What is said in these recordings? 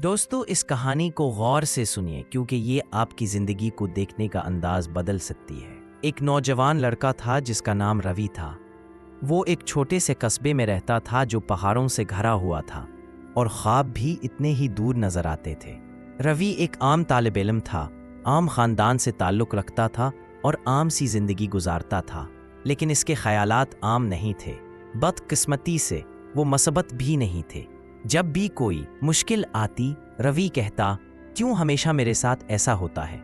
دوستو اس کہانی کو غور سے سنیے کیونکہ یہ آپ کی زندگی کو دیکھنے کا انداز بدل سکتی ہے۔ ایک نوجوان لڑکا تھا جس کا نام روی تھا۔ وہ ایک چھوٹے سے قصبے میں رہتا تھا جو پہاڑوں سے گھرا ہوا تھا اور خواب بھی اتنے ہی دور نظر آتے تھے۔ روی ایک عام طالب علم تھا، عام خاندان سے تعلق رکھتا تھا اور عام سی زندگی گزارتا تھا، لیکن اس کے خیالات عام نہیں تھے۔ بدقسمتی سے وہ مثبت بھی نہیں تھے۔ جب بھی کوئی مشکل آتی روی کہتا، کیوں ہمیشہ میرے ساتھ ایسا ہوتا ہے؟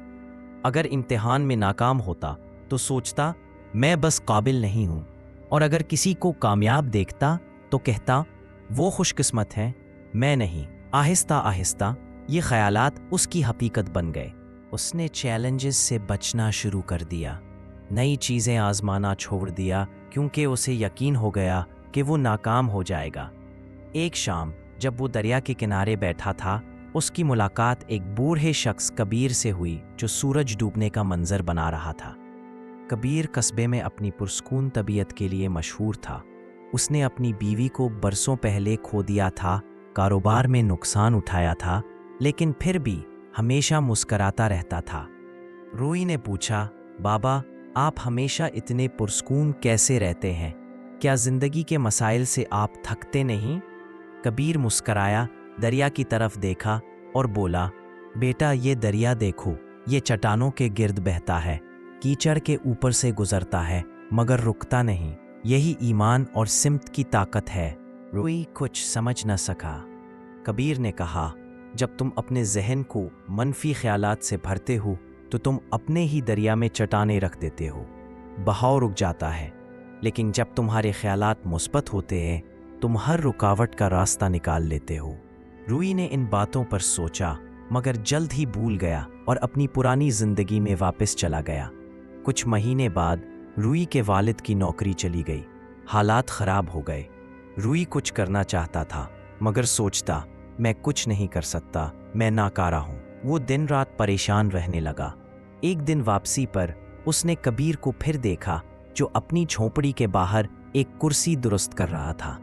اگر امتحان میں ناکام ہوتا تو سوچتا میں بس قابل نہیں ہوں، اور اگر کسی کو کامیاب دیکھتا تو کہتا وہ خوش قسمت ہے، میں نہیں۔ آہستہ آہستہ یہ خیالات اس کی حقیقت بن گئے۔ اس نے چیلنجز سے بچنا شروع کر دیا، نئی چیزیں آزمانا چھوڑ دیا کیونکہ اسے یقین ہو گیا کہ وہ ناکام ہو جائے گا۔ ایک شام جب وہ دریا کے کنارے بیٹھا تھا، اس کی ملاقات ایک بوڑھے شخص کبیر سے ہوئی جو سورج ڈوبنے کا منظر بنا رہا تھا۔ کبیر قصبے میں اپنی پرسکون طبیعت کے لیے مشہور تھا۔ اس نے اپنی بیوی کو برسوں پہلے کھو دیا تھا، کاروبار میں نقصان اٹھایا تھا، لیکن پھر بھی ہمیشہ مسکراتا رہتا تھا۔ روئی نے پوچھا، بابا آپ ہمیشہ اتنے پرسکون کیسے رہتے ہیں؟ کیا زندگی کے مسائل سے آپ تھکتے نہیں؟ کبیر مسکرایا، دریا کی طرف دیکھا اور بولا، بیٹا یہ دریا دیکھو، یہ چٹانوں کے گرد بہتا ہے، کیچڑ کے اوپر سے گزرتا ہے مگر رکتا نہیں۔ یہی ایمان اور سمت کی طاقت ہے۔ روئی کچھ سمجھ نہ سکا۔ کبیر نے کہا، جب تم اپنے ذہن کو منفی خیالات سے بھرتے ہو تو تم اپنے ہی دریا میں چٹانیں رکھ دیتے ہو، بہاؤ رک جاتا ہے، لیکن جب تمہارے خیالات مثبت ہوتے ہیں تم ہر رکاوٹ کا راستہ نکال لیتے ہو۔ روئی نے ان باتوں پر سوچا مگر جلد ہی بھول گیا اور اپنی پرانی زندگی میں واپس چلا گیا۔ کچھ مہینے بعد روئی کے والد کی نوکری چلی گئی، حالات خراب ہو گئے۔ روئی کچھ کرنا چاہتا تھا مگر سوچتا میں کچھ نہیں کر سکتا، میں ناکارہ ہوں۔ وہ دن رات پریشان رہنے لگا۔ ایک دن واپسی پر اس نے کبیر کو پھر دیکھا جو اپنی جھونپڑی کے باہر ایک کرسی درست کر رہا تھا۔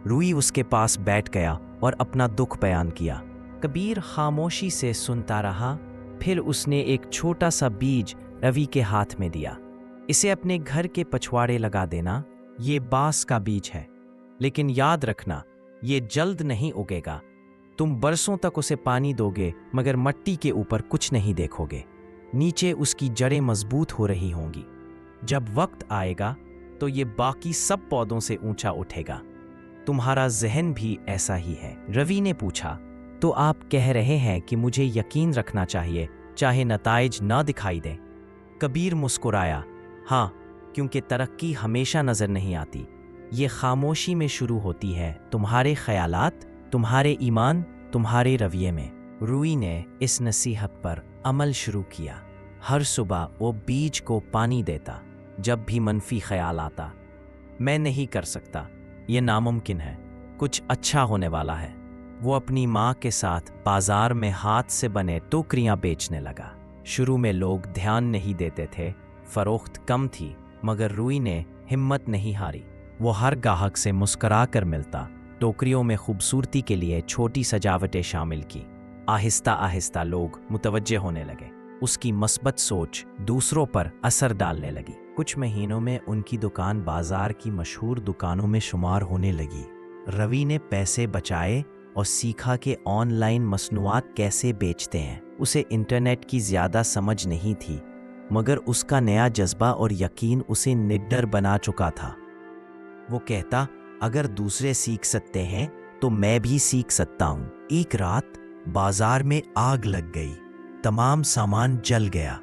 روئی اس کے پاس بیٹھ گیا اور اپنا دکھ بیان کیا۔ کبیر خاموشی سے سنتا رہا، پھر اس نے ایک چھوٹا سا بیج روی کے ہاتھ میں دیا۔ اسے اپنے گھر کے پچھواڑے لگا دینا، یہ بانس کا بیج ہے، لیکن یاد رکھنا یہ جلد نہیں اگے گا۔ تم برسوں تک اسے پانی دو گے مگر مٹی کے اوپر کچھ نہیں دیکھو گے، نیچے اس کی جڑیں مضبوط ہو رہی ہوں گی۔ جب وقت آئے گا تو یہ باقی سب پودوں سے اونچا اٹھے گا۔ تمہارا ذہن بھی ایسا ہی ہے۔ روی نے پوچھا، تو آپ کہہ رہے ہیں کہ مجھے یقین رکھنا چاہیے چاہے نتائج نہ دکھائی دیں؟ کبیر مسکرایا، ہاں، کیونکہ ترقی ہمیشہ نظر نہیں آتی، یہ خاموشی میں شروع ہوتی ہے، تمہارے خیالات، تمہارے ایمان، تمہارے رویے میں۔ روئی نے اس نصیحت پر عمل شروع کیا۔ ہر صبح وہ بیج کو پانی دیتا۔ جب بھی منفی خیال آتا، میں نہیں کر سکتا، یہ ناممکن ہے، کچھ اچھا ہونے والا ہے، وہ اپنی ماں کے ساتھ بازار میں ہاتھ سے بنے ٹوکریاں بیچنے لگا۔ شروع میں لوگ دھیان نہیں دیتے تھے، فروخت کم تھی، مگر روئی نے ہمت نہیں ہاری۔ وہ ہر گاہک سے مسکرا کر ملتا، ٹوکریوں میں خوبصورتی کے لیے چھوٹی سجاوٹیں شامل کی۔ آہستہ آہستہ لوگ متوجہ ہونے لگے، اس کی مثبت سوچ دوسروں پر اثر ڈالنے لگی۔ کچھ مہینوں میں ان کی دکان بازار کی مشہور دکانوں میں شمار ہونے لگی۔ روی نے پیسے بچائے اور سیکھا کہ آن لائن مصنوعات کیسے بیچتے ہیں۔ اسے انٹرنیٹ کی زیادہ سمجھ نہیں تھی، مگر اس کا نیا جذبہ اور یقین اسے نڈر بنا چکا تھا۔ وہ کہتا، اگر دوسرے سیکھ سکتے ہیں تو میں بھی سیکھ سکتا ہوں۔ ایک رات بازار میں آگ لگ گئی، تمام سامان جل گیا۔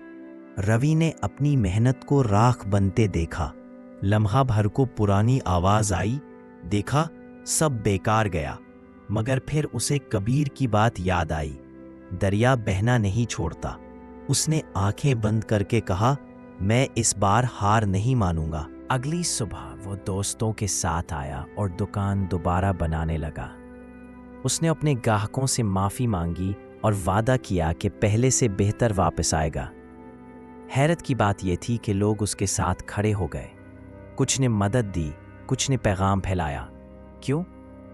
روی نے اپنی محنت کو راکھ بنتے دیکھا۔ لمحہ بھر کو پرانی آواز آئی، دیکھا سب بیکار گیا، مگر پھر اسے کبیر کی بات یاد آئی، دریا بہنا نہیں چھوڑتا۔ اس نے آنکھیں بند کر کے کہا، میں اس بار ہار نہیں مانوں گا۔ اگلی صبح وہ دوستوں کے ساتھ آیا اور دکان دوبارہ بنانے لگا۔ اس نے اپنے گاہکوں سے معافی مانگی اور وعدہ کیا کہ پہلے سے بہتر واپس آئے گا۔ حیرت کی بات یہ تھی کہ لوگ اس کے ساتھ کھڑے ہو گئے، کچھ نے مدد دی، کچھ نے پیغام پھیلایا۔ کیوں؟